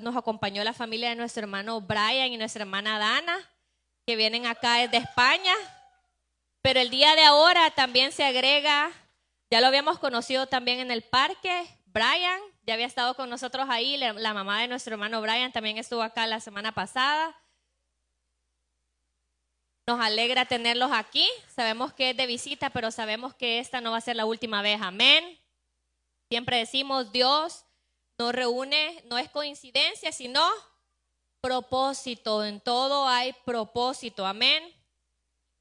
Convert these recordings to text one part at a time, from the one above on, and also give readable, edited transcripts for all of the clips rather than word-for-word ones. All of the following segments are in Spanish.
nos acompañó la familia de nuestro hermano Brian y nuestra hermana Dana, que vienen acá desde España. Pero el día de ahora también se agrega, ya lo habíamos conocido también en el parque, Brian, ya había estado con nosotros ahí, la mamá de nuestro hermano Brian también estuvo acá la semana pasada. Nos alegra tenerlos aquí, sabemos que es de visita, pero sabemos que esta no va a ser la última vez, amén. Siempre decimos, Dios nos reúne, no es coincidencia, sino propósito, en todo hay propósito, amén.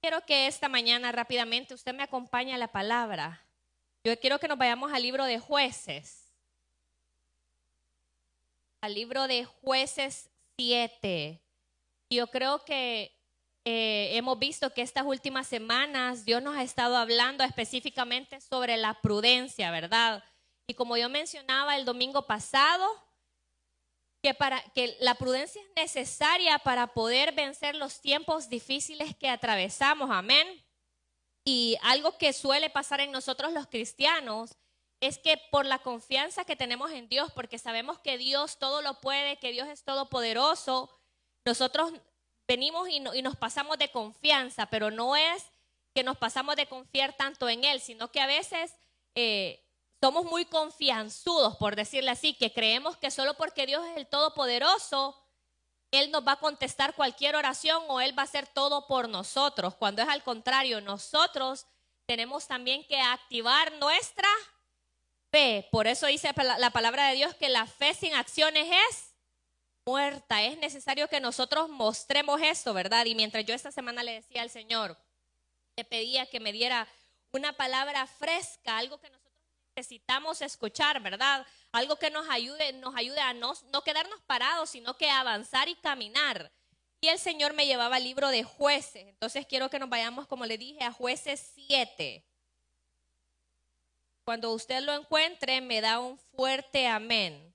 Quiero que esta mañana rápidamente usted me acompañe a la palabra. Yo quiero que nos vayamos al libro de Jueces. Al libro de Jueces 7. Yo creo que hemos visto que estas últimas semanas Dios nos ha estado hablando específicamente sobre la prudencia, ¿verdad? Y como yo mencionaba el domingo pasado, que la prudencia es necesaria para poder vencer los tiempos difíciles que atravesamos, amén. Y algo que suele pasar en nosotros los cristianos es que por la confianza que tenemos en Dios, porque sabemos que Dios todo lo puede, que Dios es todopoderoso, nosotros venimos y nos pasamos de confianza, pero no es que nos pasamos de confiar tanto en Él, sino que a veces somos muy confianzudos, por decirle así, que creemos que solo porque Dios es el todopoderoso, Él nos va a contestar cualquier oración o Él va a hacer todo por nosotros, cuando es al contrario, nosotros tenemos también que activar nuestra fe. Por eso dice la palabra de Dios que la fe sin acciones es muerta. Es necesario que nosotros mostremos esto, ¿verdad? Y mientras yo esta semana le decía al Señor, le pedía que me diera una palabra fresca, algo que nosotros necesitamos escuchar, ¿verdad? Algo que nos ayude a no quedarnos parados, sino que avanzar y caminar. Y el Señor me llevaba al libro de Jueces. Entonces quiero que nos vayamos, como le dije, a Jueces 7. Cuando usted lo encuentre, me da un fuerte amén.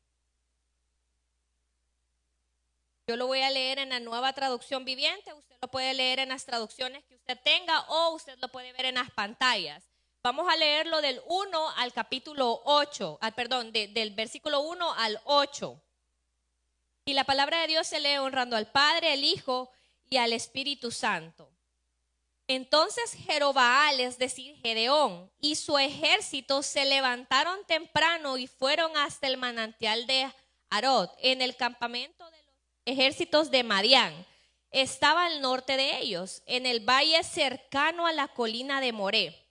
Yo lo voy a leer en la Nueva Traducción Viviente, usted lo puede leer en las traducciones que usted tenga o usted lo puede ver en las pantallas. Vamos a leerlo del 1 al capítulo 8, del versículo 1 al 8. Y la palabra de Dios se lee honrando al Padre, al Hijo y al Espíritu Santo. Entonces Jerobaal, es decir, Gedeón, y su ejército se levantaron temprano y fueron hasta el manantial de Harod, en el campamento de ejércitos de Madián. Estaba al norte de ellos, en el valle cercano a la colina de Moré.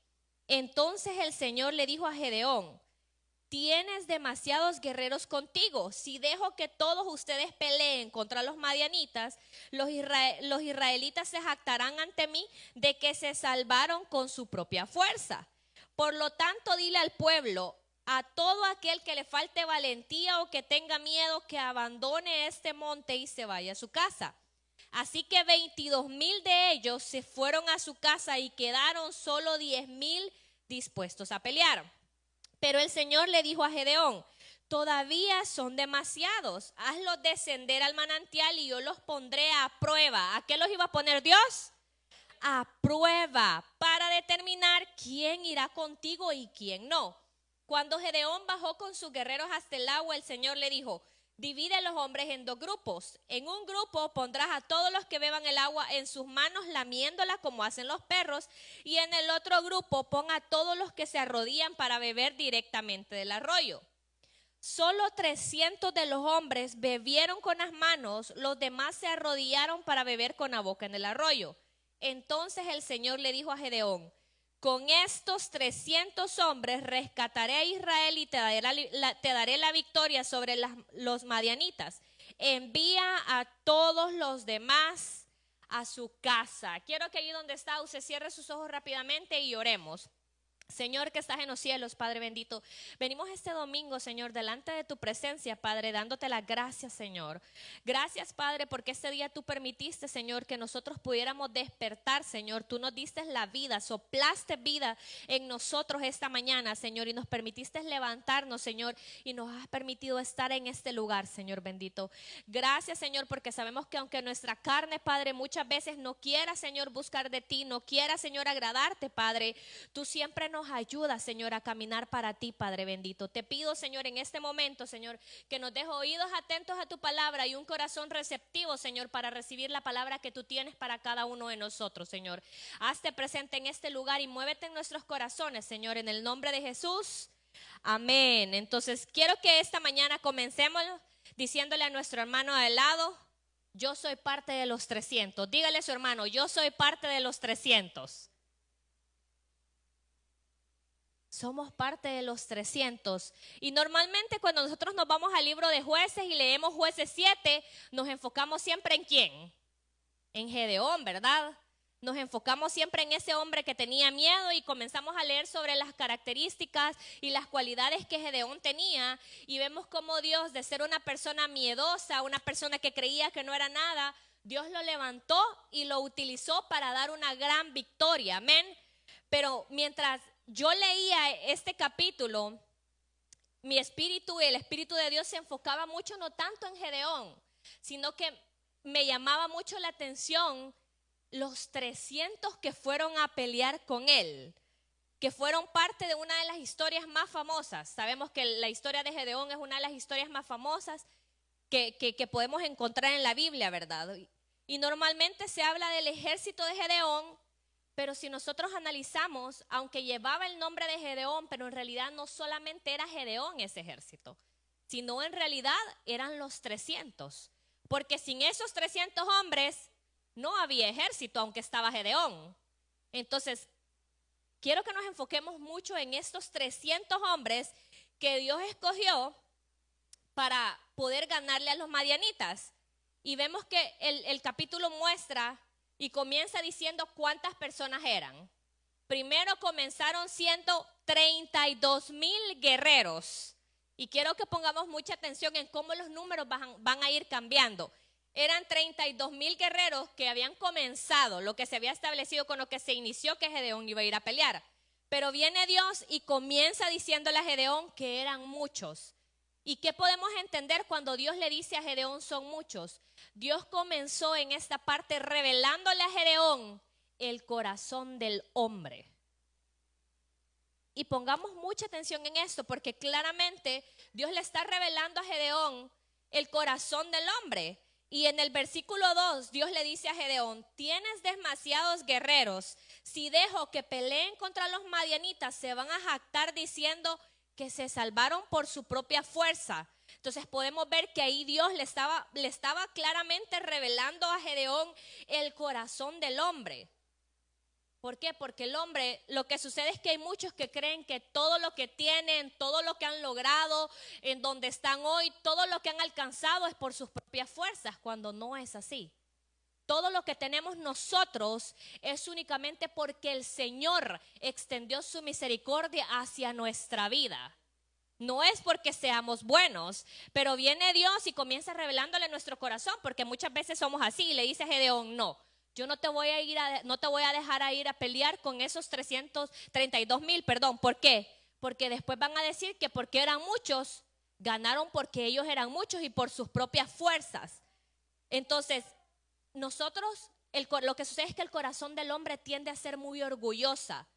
Entonces el Señor le dijo a Gedeón: tienes demasiados guerreros contigo. Si dejo que todos ustedes peleen contra los madianitas, los israelitas se jactarán ante mí de que se salvaron con su propia fuerza. Por lo tanto, dile al pueblo: a todo aquel que le falte valentía o que tenga miedo, que abandone este monte y se vaya a su casa. Así que 22,000 de ellos se fueron a su casa y quedaron solo 10,000 dispuestos a pelear. Pero el Señor le dijo a Gedeón: todavía son demasiados, hazlos descender al manantial y yo los pondré a prueba. ¿A qué los iba a poner Dios? A prueba, para determinar quién irá contigo y quién no. Cuando Gedeón bajó con sus guerreros hasta el agua, el Señor le dijo: divide a los hombres en 2 grupos. En un grupo pondrás a todos los que beban el agua en sus manos, lamiéndola como hacen los perros, y en el otro grupo pon a todos los que se arrodillan para beber directamente del arroyo. Solo 300 de los hombres bebieron con las manos, los demás se arrodillaron para beber con la boca en el arroyo. Entonces el Señor le dijo a Gedeón: con estos 300 hombres rescataré a Israel y te daré la victoria sobre los madianitas. Envía a todos los demás a su casa. Quiero que allí donde está usted cierre sus ojos rápidamente y oremos. Señor que estás en los cielos, Padre bendito, venimos este domingo, Señor, delante de tu presencia, Padre, dándote las gracias, Señor. Gracias, Padre, porque este día tú permitiste, Señor, que nosotros pudiéramos despertar, Señor. Tú nos diste la vida, soplaste vida en nosotros esta mañana, Señor, y nos permitiste levantarnos, Señor, y nos has permitido estar en este lugar, Señor bendito. Gracias, Señor, porque sabemos que aunque nuestra carne, Padre, muchas veces no quiera, Señor, buscar de ti, no quiera, Señor, agradarte, Padre, tú siempre nos nos ayuda, Señor, a caminar para ti, Padre bendito. Te pido, Señor, en este momento, Señor, que nos dejes oídos atentos a tu palabra y un corazón receptivo, Señor, para recibir la palabra que tú tienes para cada uno de nosotros, Señor. Hazte presente en este lugar y muévete en nuestros corazones, Señor, en el nombre de Jesús. Amén. Entonces, quiero que esta mañana comencemos diciéndole a nuestro hermano de lado: yo soy parte de los 300. Dígale a su hermano: yo soy parte de los 300. Somos parte de los 300. Y normalmente cuando nosotros nos vamos al libro de Jueces y leemos Jueces 7, nos enfocamos siempre en ¿quién? En Gedeón, ¿verdad? Nos enfocamos siempre en ese hombre que tenía miedo y comenzamos a leer sobre las características y las cualidades que Gedeón tenía, y vemos cómo Dios, de ser una persona miedosa, una persona que creía que no era nada, Dios lo levantó y lo utilizó para dar una gran victoria. Amén. Pero mientras yo leía este capítulo, mi espíritu, el espíritu de Dios se enfocaba mucho no tanto en Gedeón, sino que me llamaba mucho la atención los 300 que fueron a pelear con él, que fueron parte de una de las historias más famosas. Sabemos que la historia de Gedeón es una de las historias más famosas que podemos encontrar en la Biblia, ¿verdad? Y normalmente se habla del ejército de Gedeón, pero si nosotros analizamos, aunque llevaba el nombre de Gedeón, pero en realidad no solamente era Gedeón ese ejército, sino en realidad eran los 300. Porque sin esos 300 hombres no había ejército, aunque estaba Gedeón. Entonces, quiero que nos enfoquemos mucho en estos 300 hombres que Dios escogió para poder ganarle a los madianitas. Y vemos que el capítulo muestra y comienza diciendo cuántas personas eran. Primero comenzaron siendo 32,000 guerreros. Y quiero que pongamos mucha atención en cómo los números van a ir cambiando. Eran 32,000 guerreros que habían comenzado, lo que se había establecido con lo que se inició, que Gedeón iba a ir a pelear. Pero viene Dios y comienza diciéndole a Gedeón que eran muchos. ¿Y qué podemos entender cuando Dios le dice a Gedeón son muchos? Dios comenzó en esta parte revelándole a Gedeón el corazón del hombre. Y pongamos mucha atención en esto, porque claramente Dios le está revelando a Gedeón el corazón del hombre. Y en el versículo 2, Dios le dice a Gedeón: tienes demasiados guerreros. Si dejo que peleen contra los madianitas, se van a jactar diciendo que se salvaron por su propia fuerza. Entonces podemos ver que ahí Dios le estaba claramente revelando a Gedeón el corazón del hombre. ¿Por qué? Porque el hombre, lo que sucede es que hay muchos que creen que todo lo que tienen, todo lo que han logrado, en donde están hoy, todo lo que han alcanzado es por sus propias fuerzas, cuando no es así. Todo lo que tenemos nosotros es únicamente porque el Señor extendió su misericordia hacia nuestra vida. No es porque seamos buenos, pero viene Dios y comienza revelándole nuestro corazón, porque muchas veces somos así y le dice a Gedeón: no, yo no te voy a dejar ir a pelear con esos 332,000, perdón. ¿Por qué? Porque después van a decir que porque eran muchos, ganaron porque ellos eran muchos y por sus propias fuerzas. Entonces, nosotros, lo que sucede es que el corazón del hombre tiende a ser muy orgullosa.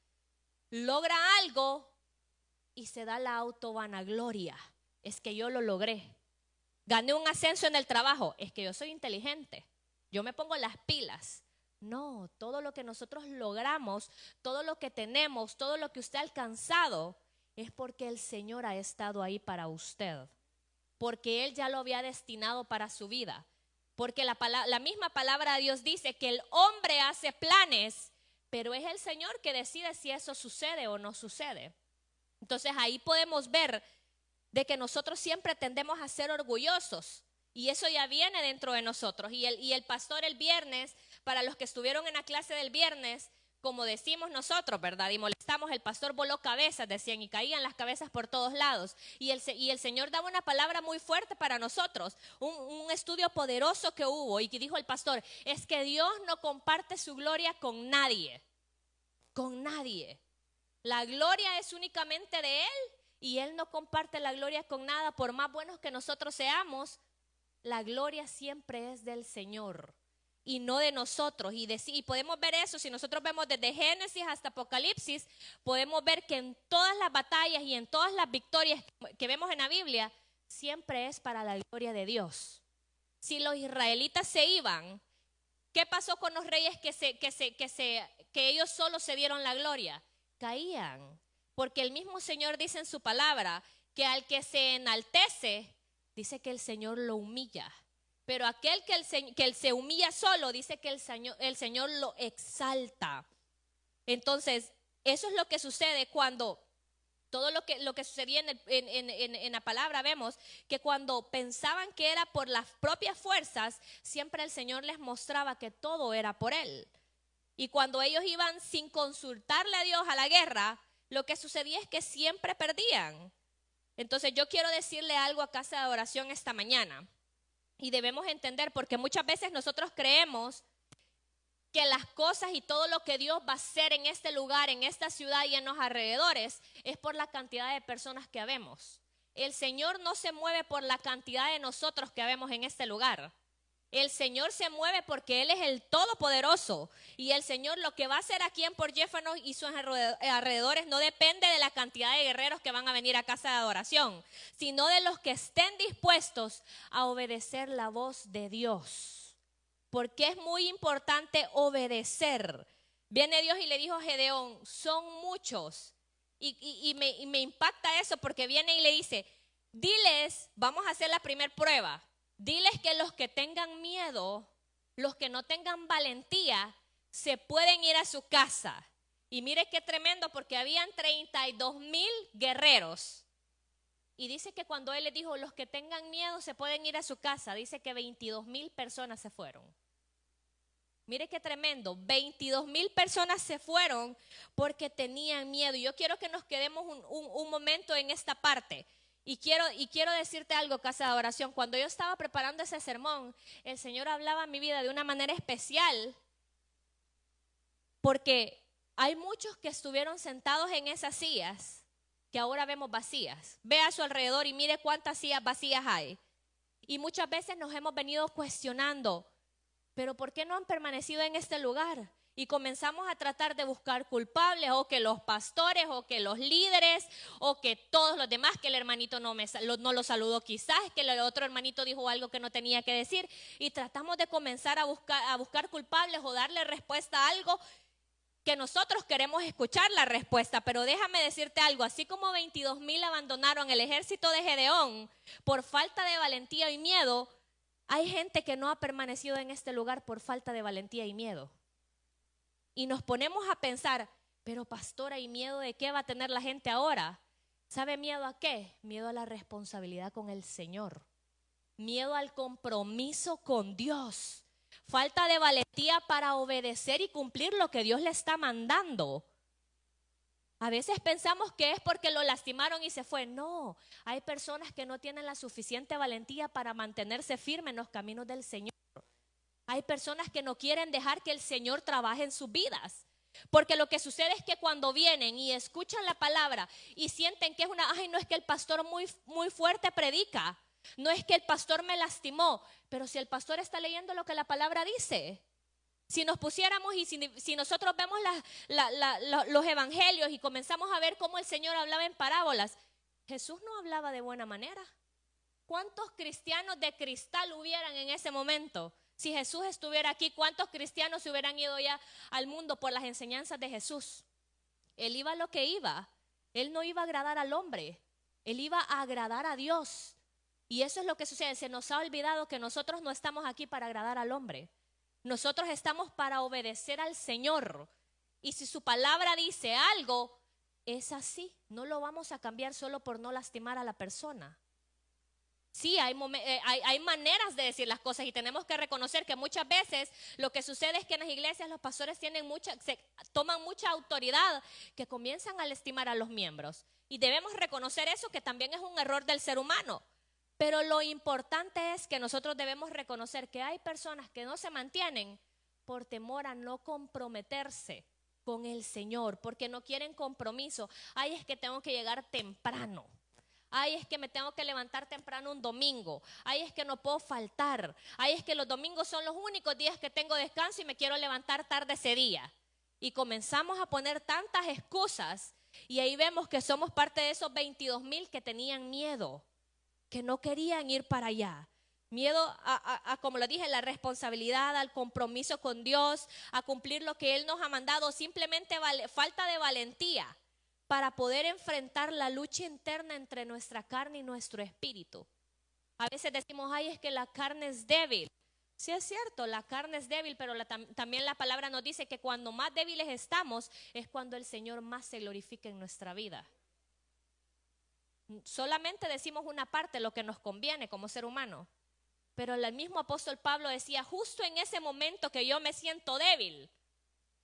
Logra algo y se da la autovanagloria. Es que yo lo logré. Gané un ascenso en el trabajo. Es que yo soy inteligente. Yo me pongo las pilas. No, todo lo que nosotros logramos, todo lo que tenemos, todo lo que usted ha alcanzado, es porque el Señor ha estado ahí para usted. Porque Él ya lo había destinado para su vida. Porque la misma palabra de Dios dice que el hombre hace planes, pero es el Señor que decide si eso sucede o no sucede. Entonces ahí podemos ver de que nosotros siempre tendemos a ser orgullosos, y eso ya viene dentro de nosotros. Y el pastor el viernes, para los que estuvieron en la clase del viernes, como decimos nosotros, ¿verdad? Y molestamos, el pastor voló cabezas, decían, y caían las cabezas por todos lados. Y el Señor daba una palabra muy fuerte para nosotros, un estudio poderoso que hubo, y que dijo el pastor: es que Dios no comparte su gloria con nadie, con nadie. La gloria es únicamente de Él, y Él no comparte la gloria con nada. Por más buenos que nosotros seamos, la gloria siempre es del Señor. y no de nosotros. Y podemos ver eso, si nosotros vemos desde Génesis hasta Apocalipsis, podemos ver que en todas las batallas y en todas las victorias que vemos en la Biblia, siempre es para la gloria de Dios. Si los israelitas se iban, ¿qué pasó con los reyes que ellos solo se dieron la gloria? Caían, porque el mismo Señor dice en su palabra que al que se enaltece, dice que el Señor lo humilla. Pero aquel que él se humilla solo, dice que el Señor lo exalta. Entonces, eso es lo que sucede cuando todo lo que sucedía en la palabra, vemos que cuando pensaban que era por las propias fuerzas, siempre el Señor les mostraba que todo era por Él. Y cuando ellos iban sin consultarle a Dios a la guerra, lo que sucedía es que siempre perdían. Entonces yo quiero decirle algo a Casa de Oración esta mañana. Y debemos entender, porque muchas veces nosotros creemos que las cosas y todo lo que Dios va a hacer en este lugar, en esta ciudad y en los alrededores, es por la cantidad de personas que habemos. El Señor no se mueve por la cantidad de nosotros que habemos en este lugar. El Señor se mueve porque Él es el Todopoderoso. Y el Señor lo que va a hacer aquí en Port Jefferson y sus alrededores no depende de la cantidad de guerreros que van a venir a Casa de Adoración, sino de los que estén dispuestos a obedecer la voz de Dios. Porque es muy importante obedecer. Viene Dios y le dijo a Gedeón, son muchos. Y me impacta eso porque viene y le dice, diles, vamos a hacer la primera prueba. Diles que los que tengan miedo, los que no tengan valentía, se pueden ir a su casa. Y mire qué tremendo, porque habían 32,000 guerreros. Y dice que cuando él les dijo, los que tengan miedo se pueden ir a su casa, dice que 22,000 personas se fueron. Mire qué tremendo, 22,000 personas se fueron porque tenían miedo. Y yo quiero que nos quedemos un momento en esta parte. Y quiero decirte algo, Casa de Oración. Cuando yo estaba preparando ese sermón, el Señor hablaba en mi vida de una manera especial, porque hay muchos que estuvieron sentados en esas sillas que ahora vemos vacías. Ve a su alrededor y mire cuántas sillas vacías hay. Y muchas veces nos hemos venido cuestionando, pero ¿por qué no han permanecido en este lugar? Y comenzamos a tratar de buscar culpables, o que los pastores, o que los líderes, o que todos los demás, que el hermanito no lo saludó quizás, que el otro hermanito dijo algo que no tenía que decir. Y tratamos de comenzar a buscar culpables o darle respuesta a algo que nosotros queremos escuchar la respuesta. Pero déjame decirte algo, así como 22,000 abandonaron el ejército de Gedeón por falta de valentía y miedo, hay gente que no ha permanecido en este lugar por falta de valentía y miedo. Y nos ponemos a pensar, pero pastora, ¿y miedo de qué va a tener la gente ahora? ¿Sabe miedo a qué? Miedo a la responsabilidad con el Señor. Miedo al compromiso con Dios. Falta de valentía para obedecer y cumplir lo que Dios le está mandando. A veces pensamos que es porque lo lastimaron y se fue. No, hay personas que no tienen la suficiente valentía para mantenerse firmes en los caminos del Señor. Hay personas que no quieren dejar que el Señor trabaje en sus vidas. Porque lo que sucede es que cuando vienen y escuchan la palabra y sienten que es no es que el pastor muy fuerte predica, no es que el pastor me lastimó, pero si el pastor está leyendo lo que la palabra dice. Si nos pusiéramos y si nosotros vemos los evangelios y comenzamos a ver cómo el Señor hablaba en parábolas, Jesús no hablaba de buena manera. ¿Cuántos cristianos de cristal hubieran en ese momento? Si Jesús estuviera aquí, ¿cuántos cristianos se hubieran ido ya al mundo por las enseñanzas de Jesús? Él iba a lo que iba. Él no iba a agradar al hombre. Él iba a agradar a Dios. Y eso es lo que sucede. Se nos ha olvidado que nosotros no estamos aquí para agradar al hombre. Nosotros estamos para obedecer al Señor. Y si su palabra dice algo, es así. No lo vamos a cambiar solo por no lastimar a la persona. Sí, hay maneras de decir las cosas y tenemos que reconocer que muchas veces lo que sucede es que en las iglesias los pastores toman mucha autoridad que comienzan a lastimar a los miembros. Y debemos reconocer eso, que también es un error del ser humano. Pero lo importante es que nosotros debemos reconocer que hay personas que no se mantienen por temor a no comprometerse con el Señor, porque no quieren compromiso. Ay, es que tengo que llegar temprano. Ay, es que me tengo que levantar temprano un domingo. Ay, es que no puedo faltar. Ay, es que los domingos son los únicos días que tengo descanso y me quiero levantar tarde ese día. Y comenzamos a poner tantas excusas y ahí vemos que somos parte de esos 22,000 que tenían miedo, que no querían ir para allá. Miedo como lo dije, la responsabilidad, al compromiso con Dios, a cumplir lo que Él nos ha mandado, simplemente falta de valentía para poder enfrentar la lucha interna entre nuestra carne y nuestro espíritu. A veces decimos, ay, es que la carne es débil. Sí es cierto, la carne es débil, pero también la palabra nos dice que cuando más débiles estamos es cuando el Señor más se glorifica en nuestra vida. Solamente decimos una parte, lo que nos conviene como ser humano. Pero el mismo apóstol Pablo decía, justo en ese momento que yo me siento débil,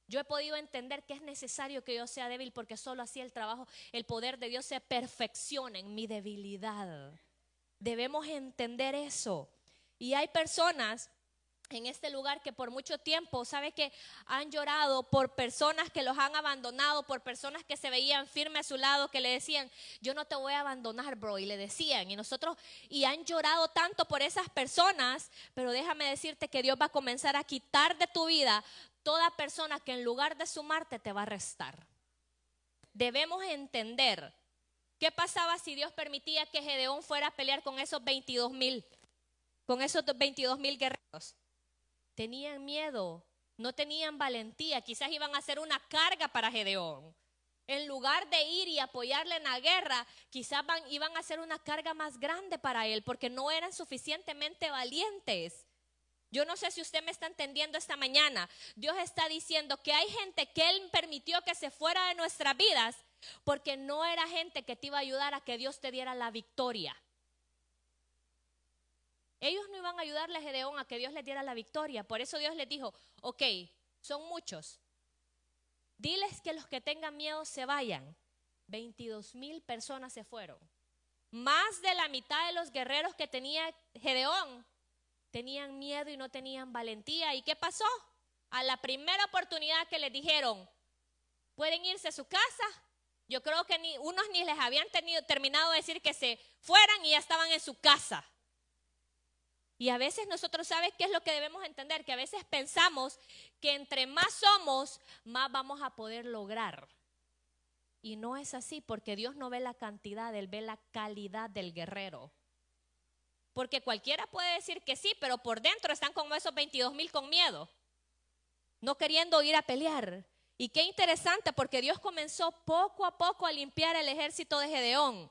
yo he podido entender que es necesario que yo sea débil, porque solo así el poder de Dios se perfecciona en mi debilidad. Debemos entender eso. Y hay personas en este lugar que por mucho tiempo, ¿sabe que han llorado por personas que los han abandonado, por personas que se veían firmes a su lado, que le decían, yo no te voy a abandonar, bro, y le decían, y han llorado tanto por esas personas, pero déjame decirte que Dios va a comenzar a quitar de tu vida toda persona que en lugar de sumarte te va a restar. Debemos entender qué pasaba si Dios permitía que Gedeón fuera a pelear con esos 22,000 guerreros. Tenían miedo, no tenían valentía, quizás iban a ser una carga para Gedeón. En lugar de ir y apoyarle en la guerra, quizás iban a ser una carga más grande para él, porque no eran suficientemente valientes. Yo no sé si usted me está entendiendo esta mañana. Dios está diciendo que hay gente que Él permitió que se fuera de nuestras vidas, porque no era gente que te iba a ayudar a que Dios te diera la victoria. Ellos no iban a ayudarle a Gedeón a que Dios les diera la victoria. Por eso Dios les dijo, ok, son muchos. Diles que los que tengan miedo se vayan. 22,000 personas se fueron. Más de la mitad de los guerreros que tenía Gedeón tenían miedo y no tenían valentía. ¿Y qué pasó? A la primera oportunidad que les dijeron, pueden irse a su casa, yo creo que unos ni les habían terminado de decir que se fueran y ya estaban en su casa. Y a veces nosotros, ¿sabes qué es lo que debemos entender? Que a veces pensamos que entre más somos, más vamos a poder lograr. Y no es así, porque Dios no ve la cantidad, Él ve la calidad del guerrero. Porque cualquiera puede decir que sí, pero por dentro están como esos 22,000 con miedo, no queriendo ir a pelear. Y qué interesante, porque Dios comenzó poco a poco a limpiar el ejército de Gedeón.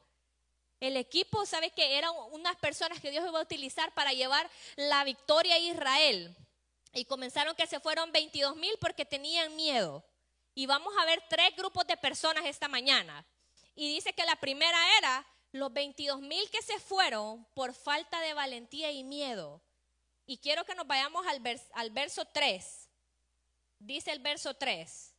El equipo, ¿sabe qué? Eran unas personas que Dios iba a utilizar para llevar la victoria a Israel. Y comenzaron que se fueron 22,000 porque tenían miedo. Y vamos a ver 3 grupos de personas esta mañana. Y dice que la primera era los 22,000 que se fueron por falta de valentía y miedo. Y quiero que nos vayamos al verso 3. Dice el verso 3.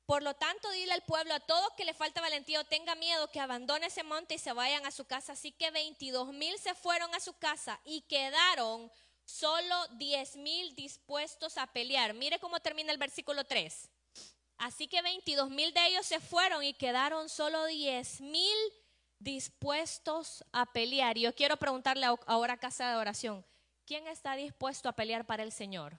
Por lo tanto, dile al pueblo, a todo que le falta valentía o tenga miedo, que abandone ese monte y se vayan a su casa. Así que 22,000 se fueron a su casa y quedaron solo 10,000 dispuestos a pelear. Mire cómo termina el versículo 3. Así que 22,000 de ellos se fueron y quedaron solo 10,000 dispuestos a pelear. Y yo quiero preguntarle ahora a casa de oración, ¿quién está dispuesto a pelear para el Señor?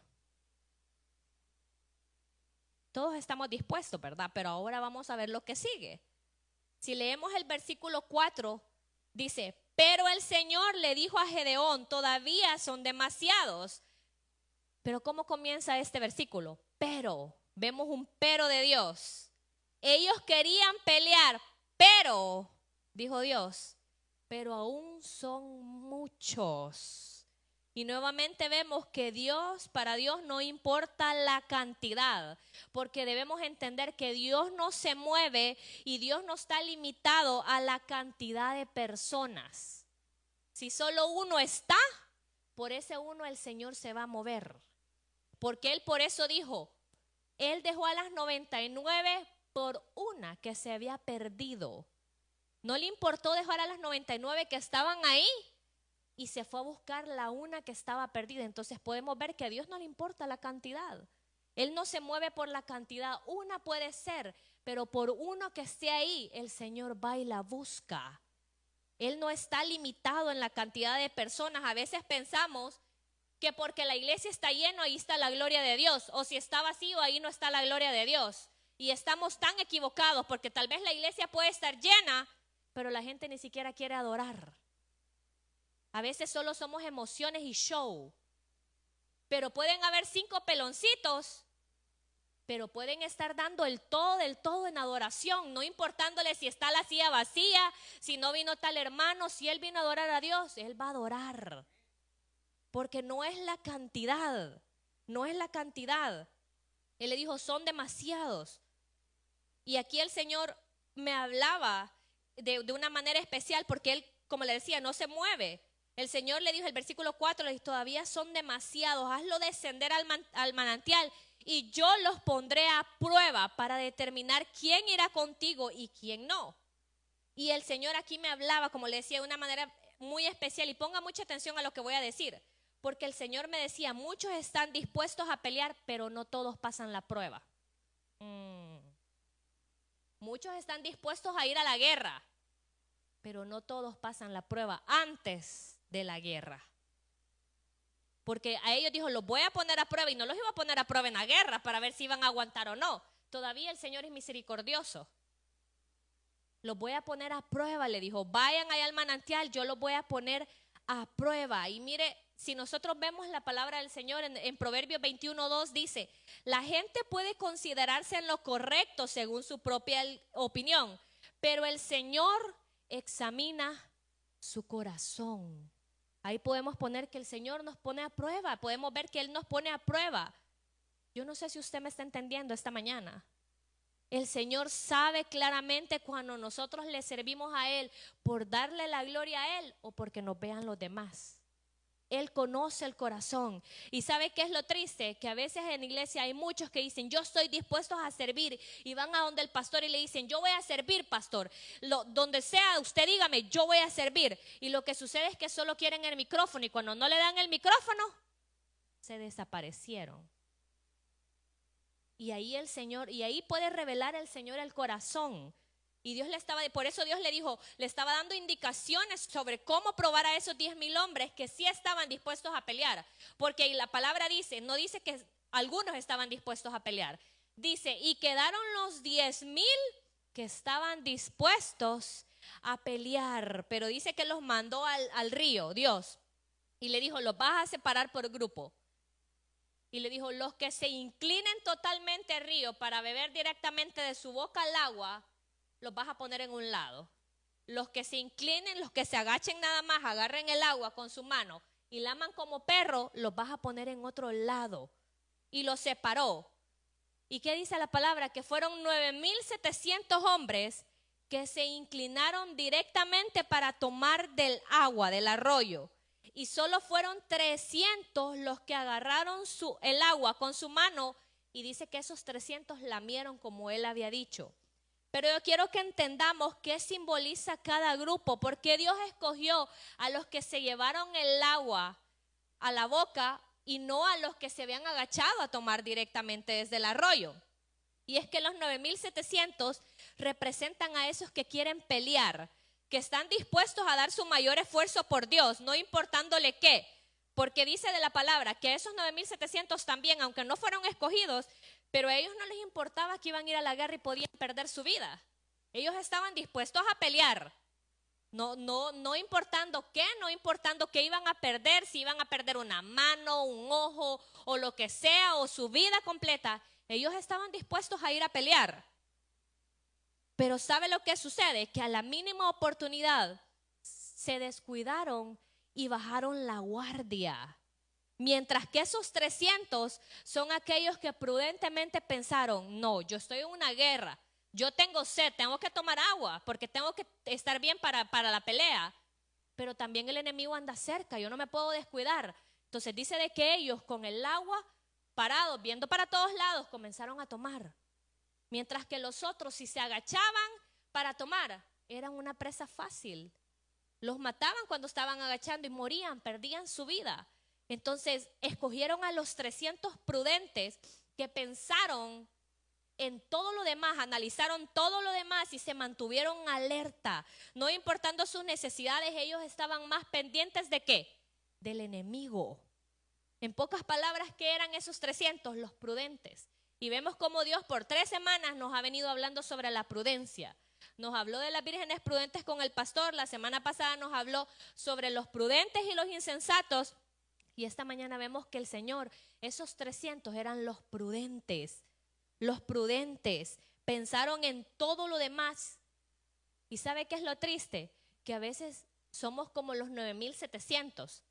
Todos estamos dispuestos, ¿verdad? Pero ahora vamos a ver lo que sigue. Si leemos el versículo 4, dice, pero el Señor le dijo a Gedeón, todavía son demasiados. Pero ¿cómo comienza este versículo? Pero, vemos un pero de Dios. Ellos querían pelear, pero, dijo Dios, pero aún son muchos. Y nuevamente vemos que para Dios no importa la cantidad, porque debemos entender que Dios no se mueve y Dios no está limitado a la cantidad de personas. Si solo uno está, por ese uno el Señor se va a mover. Porque Él por eso dijo, Él dejó a las 99 por una que se había perdido. No le importó dejar a las 99 que estaban ahí y se fue a buscar la una que estaba perdida. Entonces podemos ver que a Dios no le importa la cantidad. Él no se mueve por la cantidad. Una puede ser, pero por uno que esté ahí, el Señor va y la busca. Él no está limitado en la cantidad de personas. A veces pensamos que porque la iglesia está llena, ahí está la gloria de Dios, o si está vacío, ahí no está la gloria de Dios. Y estamos tan equivocados porque tal vez la iglesia puede estar llena, pero la gente ni siquiera quiere adorar. A veces solo somos emociones y show. Pero pueden haber 5 peloncitos, pero pueden estar dando el todo del todo en adoración, no importándole si está la silla vacía, si no vino tal hermano, si él vino a adorar a Dios, él va a adorar. Porque no es la cantidad, no es la cantidad. Él le dijo, son demasiados. Y aquí el Señor me hablaba de una manera especial porque él, como le decía, no se mueve. El Señor le dijo, el versículo 4, le dijo, todavía son demasiados, hazlo descender al manantial y yo los pondré a prueba para determinar quién irá contigo y quién no. Y el Señor aquí me hablaba, como le decía, de una manera muy especial, y ponga mucha atención a lo que voy a decir, porque el Señor me decía, muchos están dispuestos a pelear, pero no todos pasan la prueba. Muchos están dispuestos a ir a la guerra, pero no todos pasan la prueba antes de la guerra. Porque a ellos dijo, los voy a poner a prueba, y no los iba a poner a prueba en la guerra para ver si iban a aguantar o no. Todavía el Señor es misericordioso. Los voy a poner a prueba, le dijo, vayan allá al manantial, yo los voy a poner a prueba. Y mire, si nosotros vemos la palabra del Señor en Proverbios 21:2 dice, la gente puede considerarse en lo correcto según su propia opinión, pero el Señor examina su corazón. Ahí podemos poner que el Señor nos pone a prueba, podemos ver que Él nos pone a prueba. Yo no sé si usted me está entendiendo esta mañana. El Señor sabe claramente cuando nosotros le servimos a Él por darle la gloria a Él o porque nos vean los demás. Él conoce el corazón. ¿Y sabe qué es lo triste? Que a veces en iglesia hay muchos que dicen, yo estoy dispuestos a servir, y van a donde el pastor y le dicen, yo voy a servir, pastor. Donde sea, usted dígame, yo voy a servir. Y lo que sucede es que solo quieren el micrófono, y cuando no le dan el micrófono, se desaparecieron. Y ahí el Señor, y ahí puede revelar el Señor el corazón. Y Dios por eso Dios le dijo, le estaba dando indicaciones sobre cómo probar a esos 10,000 hombres que sí estaban dispuestos a pelear. Porque la palabra dice, no dice que algunos estaban dispuestos a pelear. Dice, y quedaron los 10,000 que estaban dispuestos a pelear. Pero dice que los mandó al río, Dios. Y le dijo, los vas a separar por grupo. Y le dijo, los que se inclinen totalmente al río para beber directamente de su boca el agua, los vas a poner en un lado. Los que se inclinen, los que se agachen nada más, agarren el agua con su mano y laman como perro, los vas a poner en otro lado. Y los separó. ¿Y qué dice la palabra? Que fueron 9,700 hombres que se inclinaron directamente para tomar del agua, del arroyo. Y solo fueron 300 los que agarraron el agua con su mano, y dice que esos 300 lamieron como él había dicho. Pero yo quiero que entendamos qué simboliza cada grupo, porque Dios escogió a los que se llevaron el agua a la boca y no a los que se habían agachado a tomar directamente desde el arroyo. Y es que los 9,700 representan a esos que quieren pelear, que están dispuestos a dar su mayor esfuerzo por Dios, no importándole qué. Porque dice de la palabra que esos 9,700 también, aunque no fueron escogidos, pero a ellos no les importaba que iban a ir a la guerra y podían perder su vida. Ellos estaban dispuestos a pelear. No importando qué iban a perder, si iban a perder una mano, un ojo o lo que sea, o su vida completa. Ellos estaban dispuestos a ir a pelear. Pero ¿sabe lo que sucede? Que a la mínima oportunidad se descuidaron y bajaron la guardia. Mientras que esos 300 son aquellos que prudentemente pensaron, no, yo estoy en una guerra, yo tengo sed, tengo que tomar agua porque tengo que estar bien para la pelea. Pero también el enemigo anda cerca, yo no me puedo descuidar. Entonces dice de que ellos con el agua parados, viendo para todos lados, comenzaron a tomar. Mientras que los otros, si se agachaban para tomar, eran una presa fácil. Los mataban cuando estaban agachando y morían, perdían su vida. Entonces escogieron a los 300 prudentes que pensaron en todo lo demás, analizaron todo lo demás y se mantuvieron alerta. No importando sus necesidades, ellos estaban más pendientes ¿de qué? Del enemigo. En pocas palabras, ¿qué eran esos 300? Los prudentes. Y vemos cómo Dios por 3 semanas nos ha venido hablando sobre la prudencia. Nos habló de las vírgenes prudentes con el pastor. La semana pasada nos habló sobre los prudentes y los insensatos. Y esta mañana vemos que el Señor, esos 300 eran los prudentes. Los prudentes pensaron en todo lo demás. ¿Y sabe qué es lo triste? Que a veces somos como los 9700.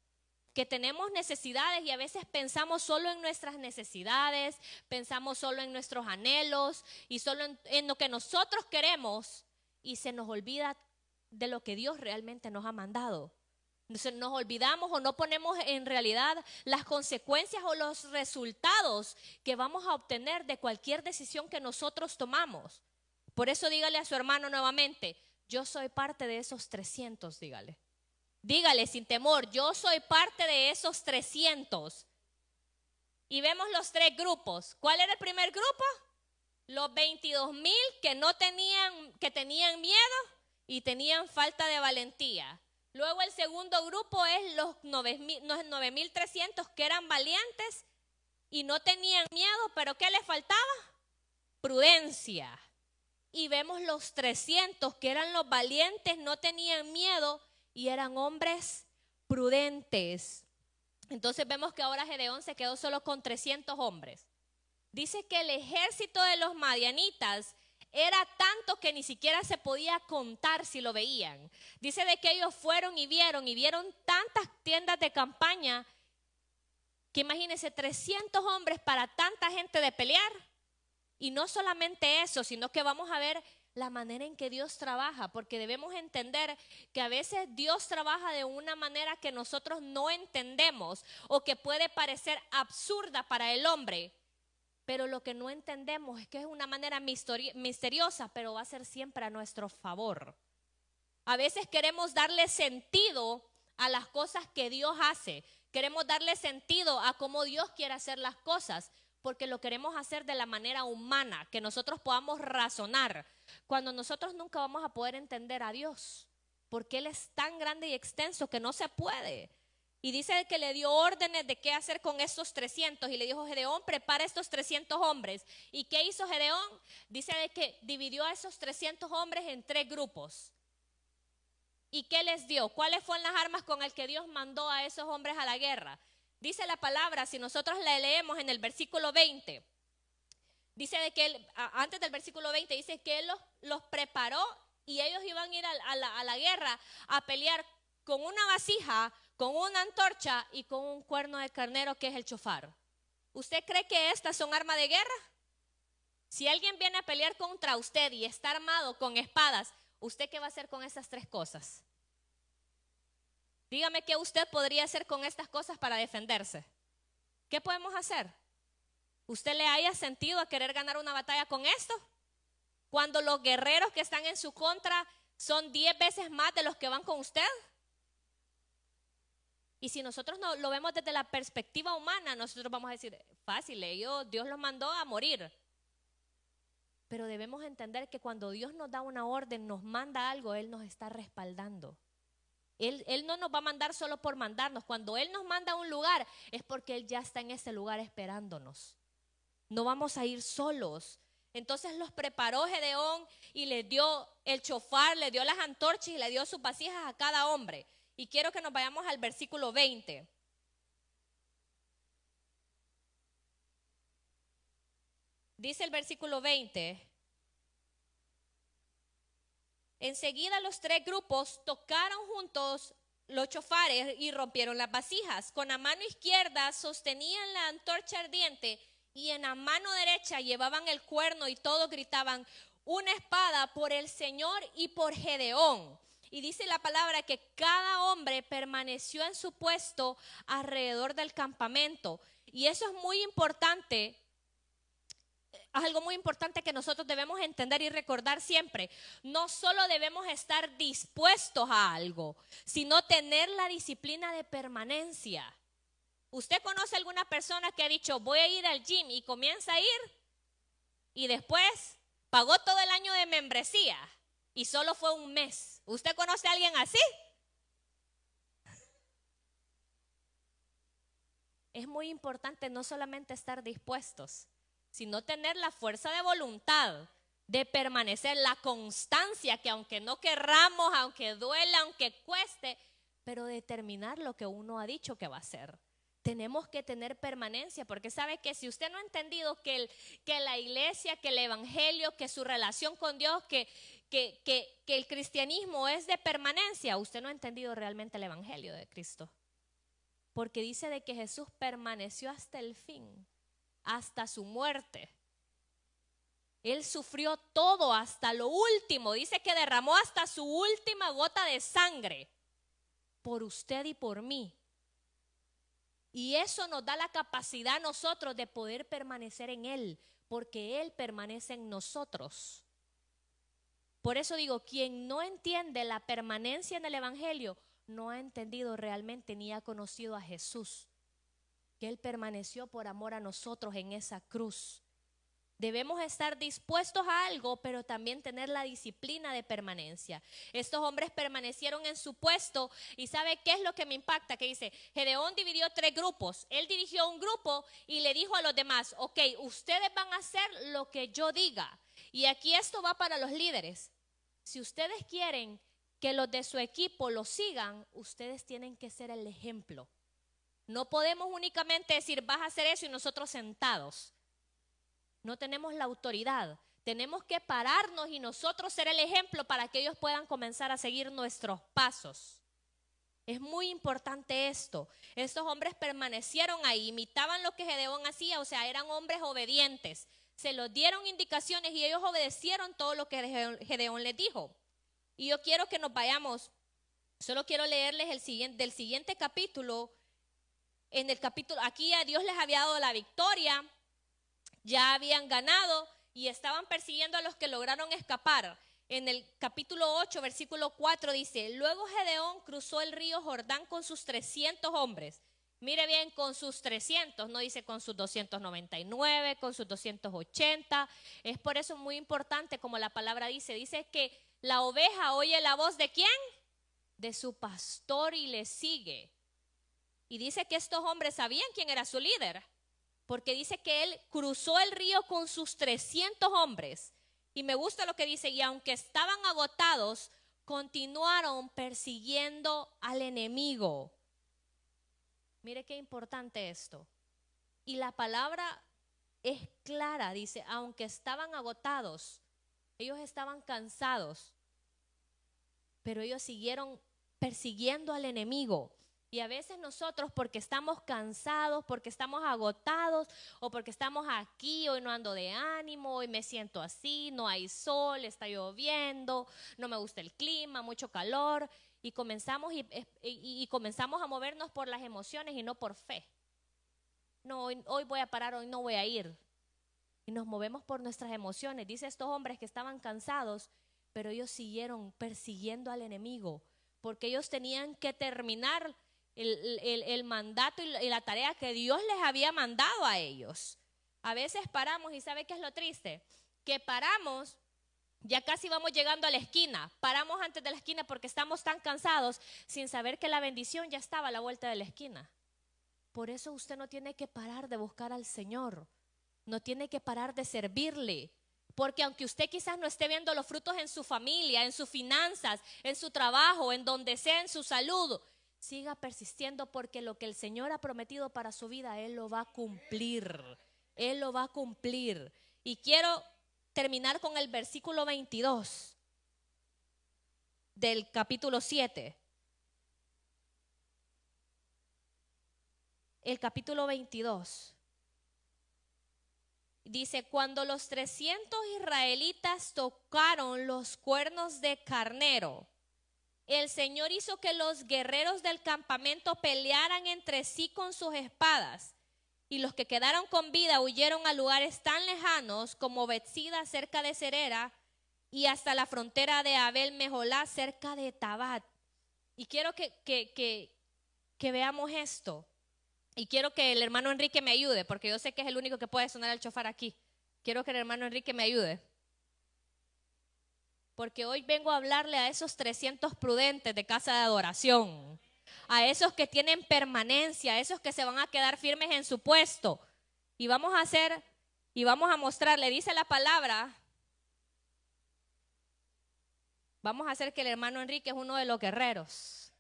Que tenemos necesidades y a veces pensamos solo en nuestras necesidades, pensamos solo en nuestros anhelos y solo en lo que nosotros queremos y se nos olvida de lo que Dios realmente nos ha mandado. Nos olvidamos o no ponemos en realidad las consecuencias o los resultados que vamos a obtener de cualquier decisión que nosotros tomamos. Por eso dígale a su hermano nuevamente, yo soy parte de esos 300, dígale. Dígale sin temor, yo soy parte de esos 300. Y vemos los 3 grupos. ¿Cuál era el primer grupo? Los 22,000 que tenían miedo y tenían falta de valentía. Luego el segundo grupo es los 9,300 que eran valientes y no tenían miedo, pero ¿qué les faltaba? Prudencia. Y vemos los 300 que eran los valientes, no tenían miedo y eran hombres prudentes. Entonces vemos que ahora Gedeón se quedó solo con 300 hombres. Dice que el ejército de los madianitas era tanto que ni siquiera se podía contar si lo veían. Dice de que ellos fueron y vieron tantas tiendas de campaña que imagínense 300 hombres para tanta gente de pelear. Y no solamente eso, sino que vamos a ver la manera en que Dios trabaja, porque debemos entender que a veces Dios trabaja de una manera que nosotros no entendemos o que puede parecer absurda para el hombre, pero lo que no entendemos es que es una manera misteriosa, pero va a ser siempre a nuestro favor. A veces queremos darle sentido a las cosas que Dios hace, queremos darle sentido a cómo Dios quiere hacer las cosas, porque lo queremos hacer de la manera humana, que nosotros podamos razonar, cuando nosotros nunca vamos a poder entender a Dios, porque Él es tan grande y extenso que no se puede. Y dice que le dio órdenes de qué hacer con estos 300 y le dijo Gedeón, prepara estos 300 hombres. ¿Y qué hizo Gedeón? Dice de que dividió a esos 300 hombres en 3 grupos. ¿Y qué les dio? ¿Cuáles fueron las armas con las que Dios mandó a esos hombres a la guerra? Dice la palabra, si nosotros la leemos en el versículo 20, dice de que él, antes del versículo 20, dice que Él los preparó y ellos iban a ir a la guerra a pelear con una vasija, con una antorcha y con un cuerno de carnero que es el chofar. ¿Usted cree que estas son armas de guerra? Si alguien viene a pelear contra usted y está armado con espadas, ¿usted qué va a hacer con esas 3 cosas? Dígame qué usted podría hacer con estas cosas para defenderse. ¿Qué podemos hacer? ¿Usted le haya sentido a querer ganar una batalla con esto? Cuando los guerreros que están en su contra son 10 veces más de los que van con usted. Y si nosotros no lo vemos desde la perspectiva humana, nosotros vamos a decir, fácil, Dios los mandó a morir. Pero debemos entender que cuando Dios nos da una orden, nos manda algo, Él nos está respaldando. Él no nos va a mandar solo por mandarnos. Cuando Él nos manda a un lugar, es porque Él ya está en ese lugar esperándonos. No vamos a ir solos. Entonces los preparó Gedeón y les dio el chofar, le dio las antorchas y le dio sus vasijas a cada hombre. Y quiero que nos vayamos al versículo 20. Dice el versículo 20. Enseguida los 3 grupos tocaron juntos los chofares y rompieron las vasijas. Con la mano izquierda sostenían la antorcha ardiente y en la mano derecha llevaban el cuerno y todos gritaban, una espada por el Señor y por Gedeón. Y dice la palabra que cada hombre permaneció en su puesto alrededor del campamento. Y eso es muy importante. Es algo muy importante que nosotros debemos entender y recordar siempre. No solo debemos estar dispuestos a algo, sino tener la disciplina de permanencia. ¿Usted conoce alguna persona que ha dicho, voy a ir al gym y comienza a ir? y después pagó todo el año de membresía y solo fue un mes. ¿Usted conoce a alguien así? Es muy importante no solamente estar dispuestos, sino tener la fuerza de voluntad de permanecer, la constancia que aunque no querramos, aunque duela, aunque cueste, pero determinar lo que uno ha dicho que va a hacer. Tenemos que tener permanencia, porque sabe que si usted no ha entendido que la iglesia, que el evangelio, que su relación con Dios, que el cristianismo es de permanencia, usted no ha entendido realmente el evangelio de Cristo. Porque dice de que Jesús permaneció hasta el fin, hasta su muerte. Él sufrió todo hasta lo último. Dice que derramó hasta su última gota de sangre por usted y por mí. Y eso nos da la capacidad a nosotros de poder permanecer en Él, porque Él permanece en nosotros. Por eso digo, quien no entiende la permanencia en el evangelio, no ha entendido realmente ni ha conocido a Jesús, que Él permaneció por amor a nosotros en esa cruz. Debemos estar dispuestos a algo, pero también tener la disciplina de permanencia. Estos hombres permanecieron en su puesto y ¿sabe qué es lo que me impacta? Que dice, Gedeón dividió 3 grupos. Él dirigió un grupo y le dijo a los demás, ok, ustedes van a hacer lo que yo diga. Y aquí esto va para los líderes. Si ustedes quieren que los de su equipo lo sigan, ustedes tienen que ser el ejemplo. No podemos únicamente decir, vas a hacer eso y nosotros sentados. No tenemos la autoridad. Tenemos que pararnos y nosotros ser el ejemplo para que ellos puedan comenzar a seguir nuestros pasos. Es muy importante esto. Estos hombres permanecieron ahí, imitaban lo que Gedeón hacía, o sea, eran hombres obedientes. Se los dieron indicaciones y ellos obedecieron todo lo que Gedeón les dijo. Y yo quiero que nos vayamos, solo quiero leerles del siguiente capítulo. En el capítulo, aquí a Dios les había dado la victoria, ya habían ganado y estaban persiguiendo a los que lograron escapar. En el capítulo 8, versículo 4 dice, luego Gedeón cruzó el río Jordán con sus 300 hombres. Mire bien, con sus 300, no dice con sus 299, con sus 280. Es por eso muy importante, como la palabra dice que la oveja oye la voz ¿de quién? De su pastor y le sigue. Y dice que estos hombres sabían quién era su líder, porque dice que él cruzó el río con sus 300 hombres. Y me gusta lo que dice, y aunque estaban agotados, continuaron persiguiendo al enemigo. Mire qué importante esto. Y la palabra es clara, dice, aunque estaban agotados, ellos estaban cansados, pero ellos siguieron persiguiendo al enemigo. Y a veces nosotros, porque estamos cansados, porque estamos agotados, o porque estamos aquí, hoy no ando de ánimo, hoy me siento así, no hay sol, está lloviendo, no me gusta el clima, mucho calor, y comenzamos a movernos por las emociones y no por fe. No, hoy voy a parar, hoy no voy a ir. Y nos movemos por nuestras emociones. Dice estos hombres que estaban cansados, pero ellos siguieron persiguiendo al enemigo, porque ellos tenían que terminar el mandato y la tarea que Dios les había mandado a ellos. A veces paramos y ¿sabe qué es lo triste? Que paramos, ya casi vamos llegando a la esquina, paramos antes de la esquina porque estamos tan cansados sin saber que la bendición ya estaba a la vuelta de la esquina. Por eso usted no tiene que parar de buscar al Señor, no tiene que parar de servirle. Porque aunque usted quizás no esté viendo los frutos en su familia, en sus finanzas, en su trabajo, en donde sea, en su salud, siga persistiendo, porque lo que el Señor ha prometido para su vida, Él lo va a cumplir. Él lo va a cumplir. Y quiero terminar con el versículo 22 del capítulo 7. El capítulo 22. Dice, cuando los 300 israelitas tocaron los cuernos de carnero, el Señor hizo que los guerreros del campamento pelearan entre sí con sus espadas, y los que quedaron con vida huyeron a lugares tan lejanos como Betsida cerca de Serera y hasta la frontera de Abel Meholá cerca de Tabat. Y quiero que veamos esto. Y quiero que el hermano Enrique me ayude, porque yo sé que es el único que puede sonar el chofar aquí, Quiero que el hermano Enrique me ayude. Porque hoy vengo a hablarle a esos 300 prudentes de casa de adoración. A esos que tienen permanencia, a esos que se van a quedar firmes en su puesto. Y vamos a mostrarle, dice la palabra. Vamos a hacer que el hermano Enrique es uno de los guerreros.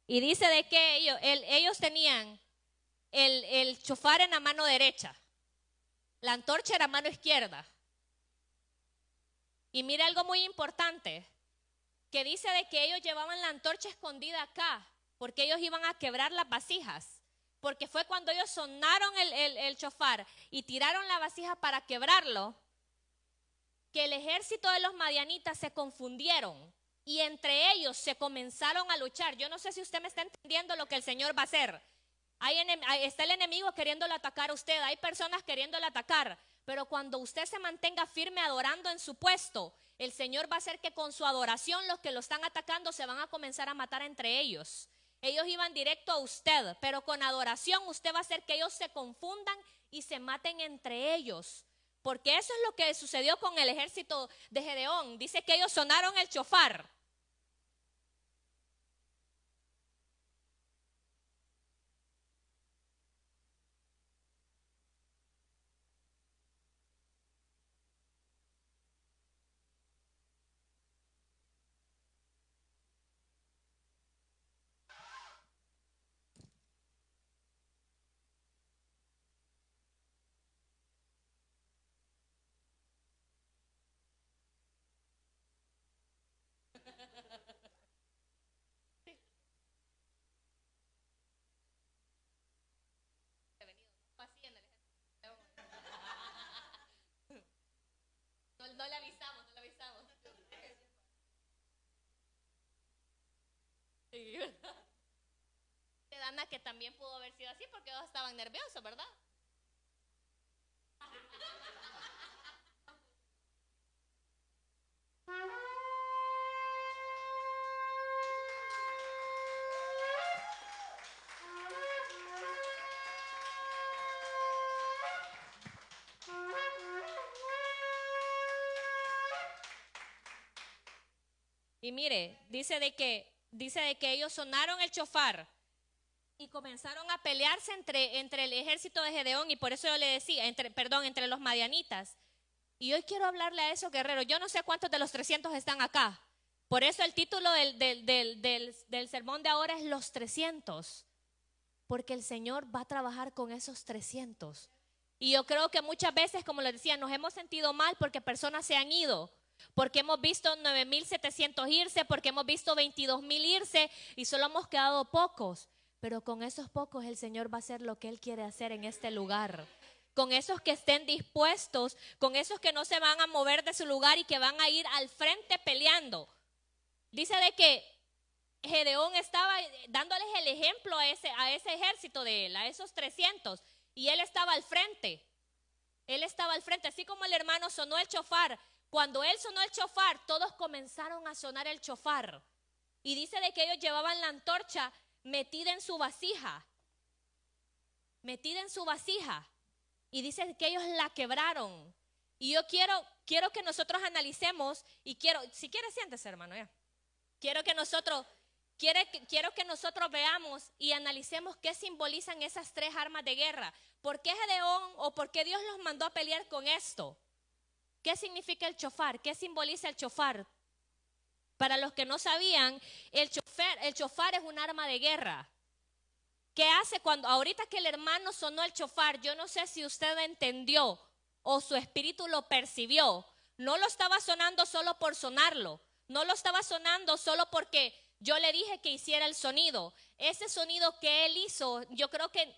Y dice de que ellos tenían el chofar en la mano derecha, la antorcha en la mano izquierda. Y mira algo muy importante, que dice de que ellos llevaban la antorcha escondida acá, porque ellos iban a quebrar las vasijas. Porque fue cuando ellos sonaron el chofar y tiraron la vasija para quebrarlo, que el ejército de los madianitas se confundieron y entre ellos se comenzaron a luchar. Yo no sé si usted me está entendiendo lo que el Señor va a hacer. Está el enemigo queriéndole atacar a usted, hay personas queriéndole atacar, pero cuando usted se mantenga firme adorando en su puesto, el Señor va a hacer que con su adoración los que lo están atacando se van a comenzar a matar entre ellos. Ellos iban directo a usted, pero con adoración usted va a hacer que ellos se confundan y se maten entre ellos. Porque eso es lo que sucedió con el ejército de Gedeón. Dice que ellos sonaron el chofar. No le avisamos, no le avisamos. Sí. De Dana que también pudo haber sido así porque ellos estaban nerviosos, ¿verdad? Y mire, dice de que ellos sonaron el chofar y comenzaron a pelearse entre el ejército de Gedeón, y por eso yo le decía, entre los madianitas. Y hoy quiero hablarle a esos guerreros. Yo no sé cuántos de los 300 están acá. Por eso el título del sermón de ahora es Los 300. Porque el Señor va a trabajar con esos 300. Y yo creo que muchas veces, como les decía, nos hemos sentido mal porque personas se han ido. Porque hemos visto 9,700 irse, porque hemos visto 22,000 irse y solo hemos quedado pocos. Pero con esos pocos el Señor va a hacer lo que Él quiere hacer en este lugar. Con esos que estén dispuestos, con esos que no se van a mover de su lugar y que van a ir al frente peleando. Dice de que Gedeón estaba dándoles el ejemplo a ese ejército de él, a esos 300, y él estaba al frente. Él estaba al frente, así como el hermano sonó el chofar. Cuando él sonó el chofar, todos comenzaron a sonar el chofar. Y dice de que ellos llevaban la antorcha metida en su vasija. Metida en su vasija. Y dice que ellos la quebraron. Y yo quiero que nosotros analicemos, y si quiere siéntese, hermano, ya. Quiero que nosotros veamos y analicemos qué simbolizan esas tres armas de guerra. ¿Por qué Gedeón o por qué Dios los mandó a pelear con esto? ¿Qué significa el chofar? ¿Qué simboliza el chofar? Para los que no sabían, el chofar es un arma de guerra. ¿Qué hace ahorita que el hermano sonó el chofar? Yo no sé si usted entendió o su espíritu lo percibió. No lo estaba sonando solo por sonarlo. No lo estaba sonando solo porque yo le dije que hiciera el sonido. Ese sonido que él hizo, yo creo que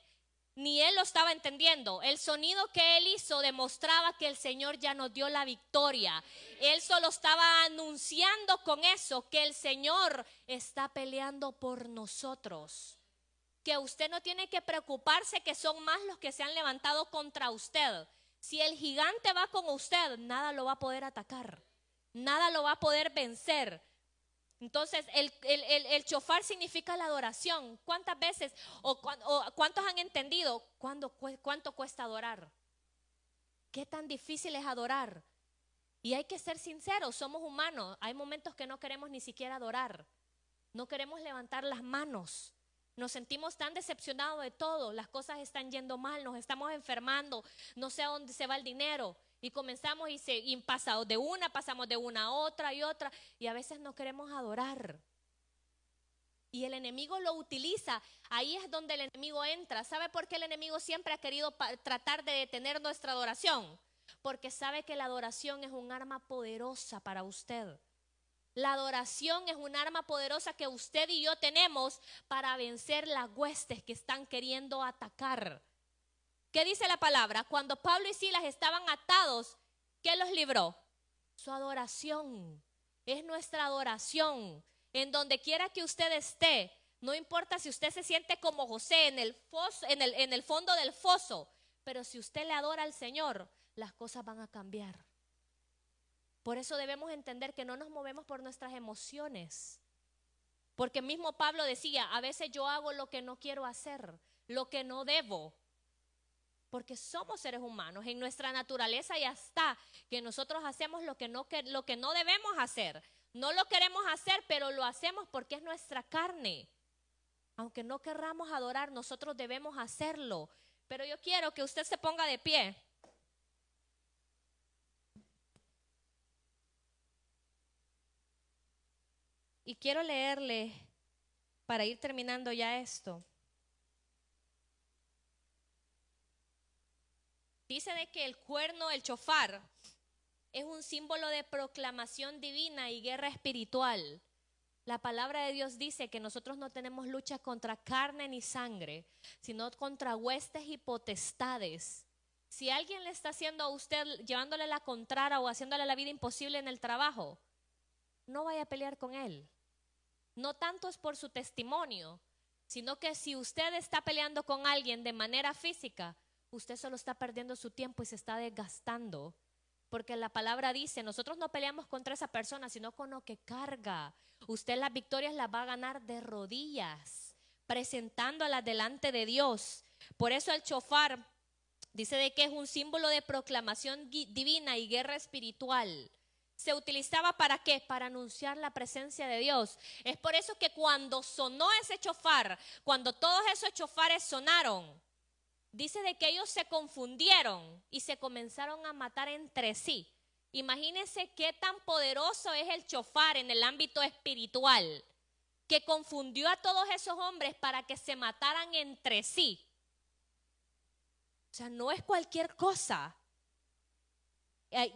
ni él lo estaba entendiendo. El sonido que él hizo demostraba que el Señor ya nos dio la victoria. Él solo estaba anunciando con eso que el Señor está peleando por nosotros. Que usted no tiene que preocuparse que son más los que se han levantado contra usted. Si el gigante va con usted, nada lo va a poder atacar. Nada lo va a poder vencer. Entonces, el shofar significa la adoración. ¿Cuántas veces o cuántos han entendido cuánto cuesta adorar? ¿Qué tan difícil es adorar? Y hay que ser sinceros, somos humanos. Hay momentos que no queremos ni siquiera adorar. No queremos levantar las manos. Nos sentimos tan decepcionados de todo. Las cosas están yendo mal, nos estamos enfermando. No sé a dónde se va el dinero. Y comenzamos y pasamos de una a otra y otra. Y a veces no queremos adorar. Y el enemigo lo utiliza. Ahí es donde el enemigo entra. ¿Sabe por qué el enemigo siempre ha querido tratar de detener nuestra adoración? Porque sabe que la adoración es un arma poderosa para usted. La adoración es un arma poderosa que usted y yo tenemos para vencer las huestes que están queriendo atacar. ¿Qué dice la palabra? Cuando Pablo y Silas estaban atados, ¿qué los libró? Su adoración. Es nuestra adoración. En donde quiera que usted esté, no importa si usted se siente como José en el fondo del foso, pero si usted le adora al Señor, las cosas van a cambiar. Por eso debemos entender que no nos movemos por nuestras emociones. Porque mismo Pablo decía, a veces yo hago lo que no quiero hacer, lo que no debo. Porque somos seres humanos, en nuestra naturaleza ya está, que nosotros hacemos lo que no debemos hacer. No lo queremos hacer, pero lo hacemos porque es nuestra carne. Aunque no querramos adorar, nosotros debemos hacerlo. Pero yo quiero que usted se ponga de pie. Y quiero leerle, para ir terminando ya esto. Dice de que el cuerno, el shofar, es un símbolo de proclamación divina y guerra espiritual. La palabra de Dios dice que nosotros no tenemos lucha contra carne ni sangre, sino contra huestes y potestades. Si alguien le está haciendo a usted, llevándole la contraria o haciéndole la vida imposible en el trabajo, no vaya a pelear con él. No tanto es por su testimonio, sino que si usted está peleando con alguien de manera física, usted solo está perdiendo su tiempo y se está desgastando. Porque la palabra dice, nosotros no peleamos contra esa persona, sino con lo que carga. Usted las victorias las va a ganar de rodillas, presentándolas delante de Dios. Por eso el shofar dice de que es un símbolo de proclamación divina y guerra espiritual. ¿Se utilizaba para qué? Para anunciar la presencia de Dios. Es por eso que cuando sonó ese shofar, cuando todos esos shofares sonaron, dice de que ellos se confundieron y se comenzaron a matar entre sí. Imagínense qué tan poderoso es el shofar en el ámbito espiritual, que confundió a todos esos hombres para que se mataran entre sí. O sea, no es cualquier cosa.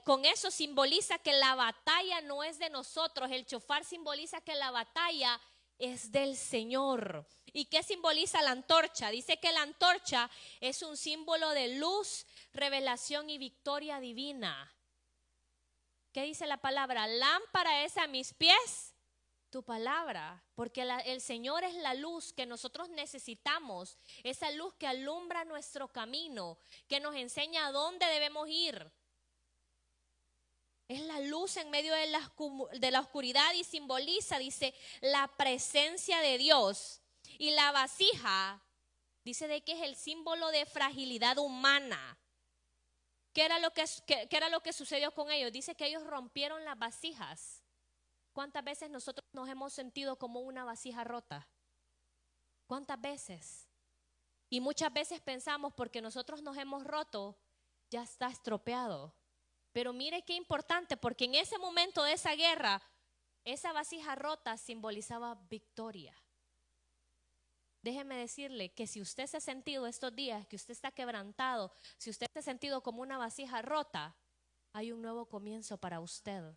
Con eso simboliza que la batalla no es de nosotros. El shofar simboliza que la batalla es del Señor. ¿Y qué simboliza la antorcha? Dice que la antorcha es un símbolo de luz, revelación y victoria divina. ¿Qué dice la palabra? Lámpara es a mis pies tu palabra, porque el Señor es la luz que nosotros necesitamos, esa luz que alumbra nuestro camino, que nos enseña a dónde debemos ir. Es la luz en medio de la oscuridad y simboliza, dice, la presencia de Dios. Y la vasija, dice de que es el símbolo de fragilidad humana. ¿Qué era lo que sucedió con ellos? Dice que ellos rompieron las vasijas. ¿Cuántas veces nosotros nos hemos sentido como una vasija rota? ¿Cuántas veces? Y muchas veces pensamos porque nosotros nos hemos roto, ya está estropeado. Pero mire qué importante, porque en ese momento de esa guerra, esa vasija rota simbolizaba victoria. Déjeme decirle que si usted se ha sentido estos días, que usted está quebrantado, si usted se ha sentido como una vasija rota, hay un nuevo comienzo para usted.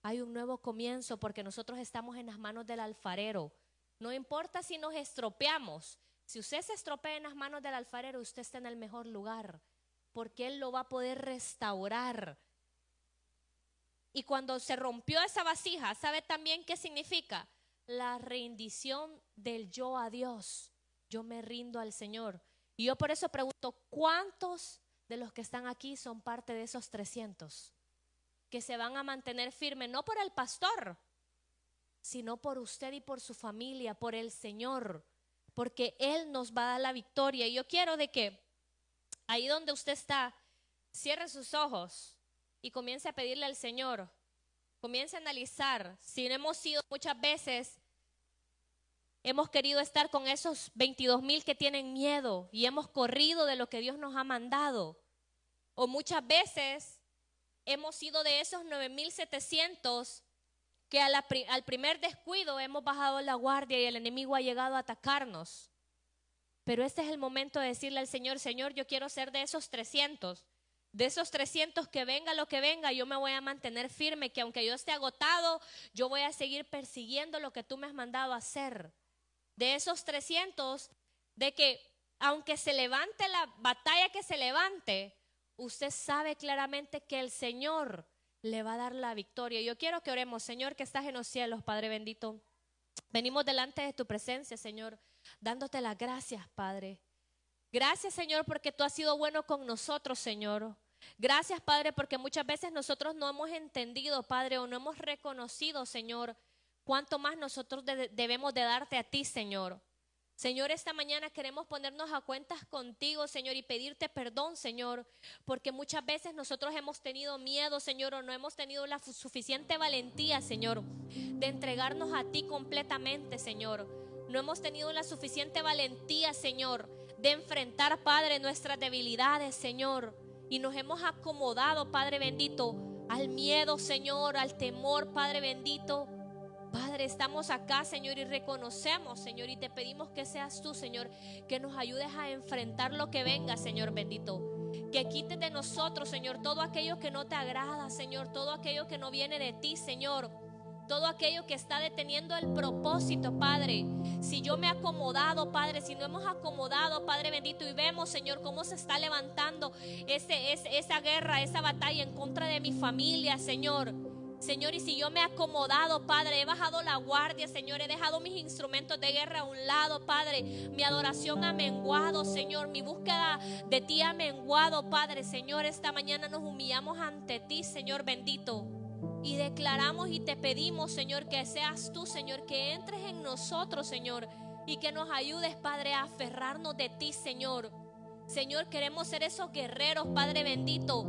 Hay un nuevo comienzo porque nosotros estamos en las manos del alfarero. No importa si nos estropeamos. Si usted se estropea en las manos del alfarero, usted está en el mejor lugar, porque Él lo va a poder restaurar. Y cuando se rompió esa vasija, ¿sabe también qué significa? La rendición del yo a Dios. Yo me rindo al Señor. Y yo por eso pregunto, ¿cuántos de los que están aquí son parte de esos 300? Que se van a mantener firmes, no por el pastor, sino por usted y por su familia, por el Señor, porque Él nos va a dar la victoria. Y yo quiero de que ahí donde usted está, cierre sus ojos y comience a pedirle al Señor, comience a analizar si no hemos sido muchas veces. Hemos querido estar con esos 22,000 que tienen miedo y hemos corrido de lo que Dios nos ha mandado. O muchas veces hemos sido de esos 9,700 que al primer descuido hemos bajado la guardia y el enemigo ha llegado a atacarnos. Pero este es el momento de decirle al Señor, Señor, yo quiero ser de esos 300. De esos 300 que venga lo que venga, yo me voy a mantener firme, que aunque yo esté agotado, yo voy a seguir persiguiendo lo que tú me has mandado a hacer. De esos 300, de que aunque se levante la batalla que se levante, usted sabe claramente que el Señor le va a dar la victoria. Yo quiero que oremos. Señor, que estás en los cielos, Padre bendito, venimos delante de tu presencia, Señor, dándote las gracias, Padre. Gracias, Señor, porque tú has sido bueno con nosotros, Señor. Gracias, Padre, porque muchas veces nosotros no hemos entendido, Padre, o no hemos reconocido, Señor, cuánto más nosotros debemos de darte a ti, Señor. Señor, esta mañana queremos ponernos a cuentas contigo, Señor, y pedirte perdón, Señor, porque muchas veces nosotros hemos tenido miedo, Señor, o no hemos tenido la suficiente valentía, Señor, de entregarnos a ti completamente, Señor. No hemos tenido la suficiente valentía, Señor, de enfrentar, Padre, nuestras debilidades, Señor, y nos hemos acomodado, Padre bendito, al miedo, Señor, al temor, Padre bendito. Padre, estamos acá, Señor, y reconocemos, Señor, y te pedimos que seas tú, Señor, que nos ayudes a enfrentar lo que venga, Señor bendito. Que quites de nosotros, Señor, todo aquello que no te agrada, Señor, todo aquello que no viene de ti, Señor. Todo aquello que está deteniendo el propósito, Padre. Si yo me he acomodado, Padre, si no hemos acomodado, Padre bendito, y vemos, Señor, cómo se está levantando esa guerra, esa batalla en contra de mi familia, Señor. Señor, y si yo me he acomodado, Padre, he bajado la guardia, Señor, he dejado mis instrumentos de guerra a un lado, Padre, mi adoración ha menguado, Señor, mi búsqueda de ti ha menguado, Padre, Señor, esta mañana nos humillamos ante ti, Señor bendito, y declaramos y te pedimos, Señor, que seas tú, Señor, que entres en nosotros, Señor, y que nos ayudes, Padre, a aferrarnos de ti, Señor. Señor, queremos ser esos guerreros, Padre bendito,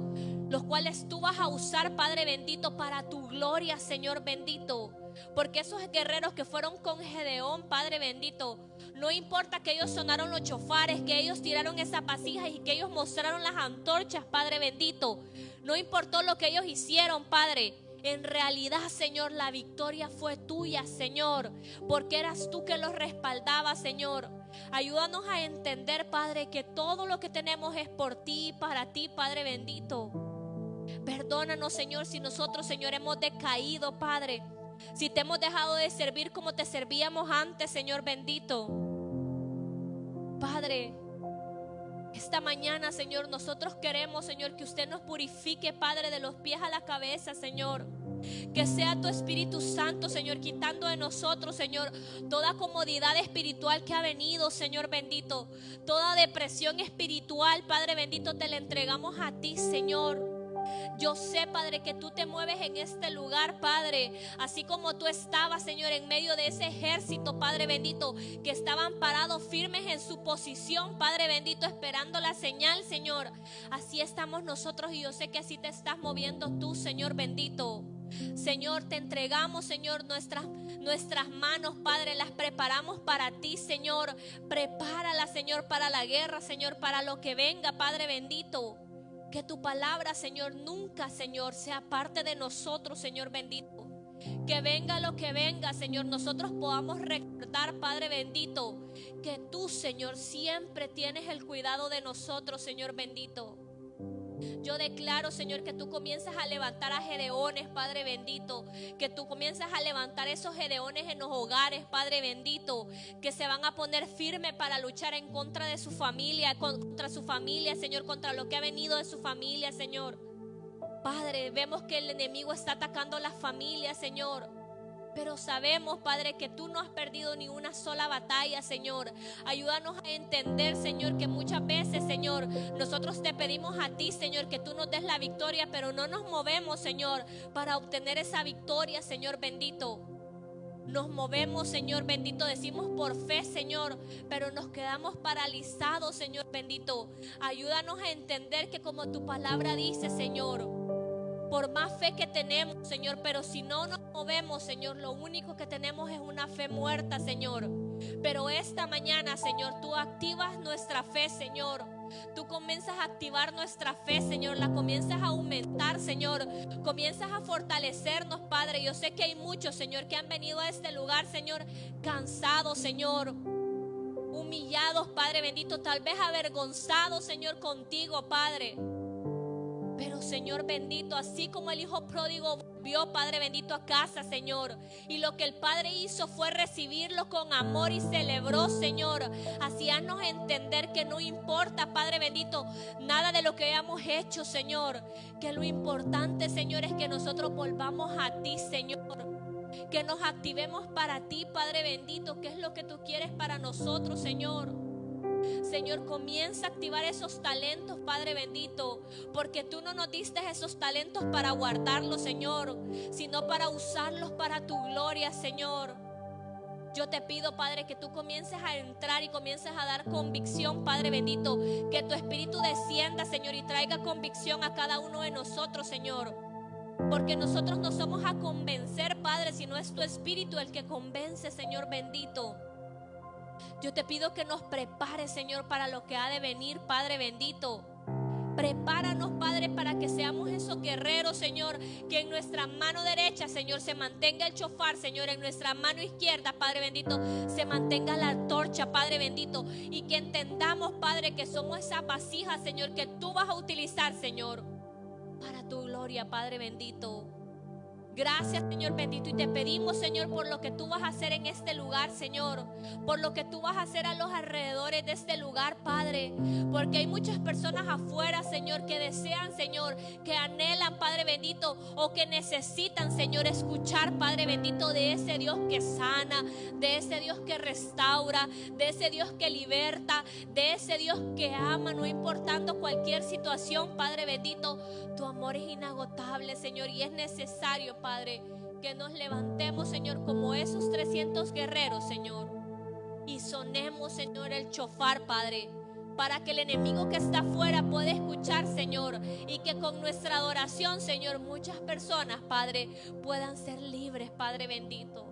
los cuales tú vas a usar, Padre bendito, para tu gloria, Señor bendito. Porque esos guerreros que fueron con Gedeón, Padre bendito, no importa que ellos sonaron los chofares, que ellos tiraron esas vasijas y que ellos mostraron las antorchas, Padre bendito. No importó lo que ellos hicieron, Padre. En realidad, Señor, la victoria fue tuya, Señor, porque eras tú que los respaldabas, Señor. Ayúdanos a entender, Padre, que todo lo que tenemos es por ti, para ti, Padre bendito. Perdónanos, Señor, si nosotros, Señor, hemos decaído, Padre. Si te hemos dejado de servir como te servíamos antes, Señor bendito. Padre, esta mañana, Señor, nosotros queremos, Señor, que usted nos purifique, Padre, de los pies a la cabeza, Señor. Que sea tu Espíritu Santo, Señor, quitando de nosotros, Señor, toda comodidad espiritual que ha venido, Señor bendito. Toda depresión espiritual, Padre bendito, te la entregamos a ti, Señor. Yo sé, Padre, que tú te mueves en este lugar, Padre, así como tú estabas, Señor, en medio de ese ejército, Padre bendito, que estaban parados firmes en su posición, Padre bendito, esperando la señal, Señor. Así estamos nosotros y yo sé que así te estás moviendo tú, Señor bendito. Señor, te entregamos, Señor, nuestras manos, Padre, las preparamos para ti, Señor. Prepáralas, Señor, para la guerra, Señor, para lo que venga, Padre bendito. Que tu palabra, Señor, nunca, Señor, sea parte de nosotros, Señor bendito. Que venga lo que venga, Señor, nosotros podamos recordar, Padre bendito, que tú, Señor, siempre tienes el cuidado de nosotros, Señor bendito. Yo declaro, Señor, que tú comienzas a levantar a Gedeones, Padre bendito. Que tú comienzas a levantar esos Gedeones en los hogares, Padre bendito. Que se van a poner firmes para luchar en contra de su familia, contra su familia, Señor, contra lo que ha venido de su familia, Señor. Padre, vemos que el enemigo está atacando las familias, Señor. Pero sabemos, Padre, que tú no has perdido ni una sola batalla, Señor. Ayúdanos a entender, Señor, que muchas veces, Señor, nosotros te pedimos a ti, Señor, que tú nos des la victoria, pero no nos movemos, Señor, para obtener esa victoria, Señor bendito. Nos movemos, Señor bendito, decimos por fe, Señor, pero nos quedamos paralizados, Señor bendito. Ayúdanos a entender que como tu palabra dice, Señor, por más fe que tenemos, Señor, pero si no nos movemos, Señor, lo único que tenemos es una fe muerta, Señor. Pero esta mañana, Señor, tú activas nuestra fe, Señor. Tú comienzas a activar nuestra fe, Señor, la comienzas a aumentar, Señor, comienzas a fortalecernos, Padre. Yo sé que hay muchos, Señor, que han venido a este lugar, Señor, cansados, Señor, humillados, Padre bendito, tal vez avergonzados, Señor, contigo, Padre. Pero, Señor bendito, así como el hijo pródigo volvió, Padre bendito, a casa, Señor, y lo que el Padre hizo fue recibirlo con amor y celebró, Señor. Así haznos entender que no importa, Padre bendito, nada de lo que hayamos hecho, Señor, que lo importante, Señor, es que nosotros volvamos a ti, Señor, que nos activemos para ti, Padre bendito, que es lo que tú quieres para nosotros, Señor. Señor, comienza a activar esos talentos, Padre bendito, porque tú no nos diste esos talentos para guardarlos, Señor, sino para usarlos para tu gloria, Señor. Yo te pido, Padre, que tú comiences a entrar y comiences a dar convicción, Padre bendito, que tu espíritu descienda, Señor, y traiga convicción a cada uno de nosotros, Señor, porque nosotros no somos a convencer, Padre, sino es tu espíritu el que convence, Señor bendito. Yo te pido que nos prepares, Señor, para lo que ha de venir, Padre bendito. Prepáranos, Padre, para que seamos esos guerreros, Señor, que en nuestra mano derecha, Señor, se mantenga el shofar, Señor, en nuestra mano izquierda, Padre bendito, se mantenga la antorcha, Padre bendito, y que entendamos, Padre, que somos esa vasija, Señor, que tú vas a utilizar, Señor, para tu gloria, Padre bendito. Gracias, Señor bendito, y te pedimos, Señor, por lo que tú vas a hacer en este lugar, Señor, por lo que tú vas a hacer a los alrededores de este lugar, Padre, porque hay muchas personas afuera, Señor, que desean, Señor, que anhelan, Padre bendito, o que necesitan, Señor, escuchar, Padre bendito, de ese Dios que sana, de ese Dios que restaura, de ese Dios que liberta, de ese Dios que ama, no importando cualquier situación, Padre bendito. Tu amor es inagotable, Señor, y es necesario, Padre, que nos levantemos, Señor, como esos 300 guerreros, Señor, y sonemos, Señor, el shofar, Padre, para que el enemigo que está afuera pueda escuchar, Señor, y que con nuestra adoración, Señor, muchas personas, Padre, puedan ser libres, Padre bendito.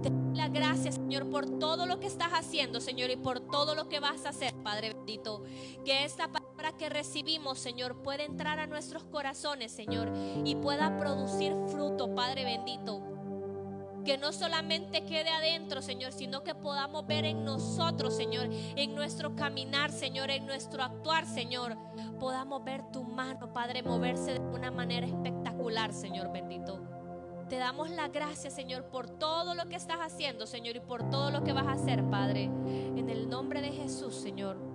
Te doy las gracias, Señor, por todo lo que estás haciendo, Señor, y por todo lo que vas a hacer, Padre bendito. Que esta palabra que recibimos, Señor, pueda entrar a nuestros corazones, Señor, y pueda producir fruto, Padre bendito. Que no solamente quede adentro, Señor, sino que podamos ver en nosotros, Señor, en nuestro caminar, Señor, en nuestro actuar, Señor, podamos ver tu mano, Padre, moverse de una manera espectacular, Señor bendito. Te damos las gracias, Señor, por todo lo que estás haciendo, Señor, y por todo lo que vas a hacer, Padre. En el nombre de Jesús, Señor.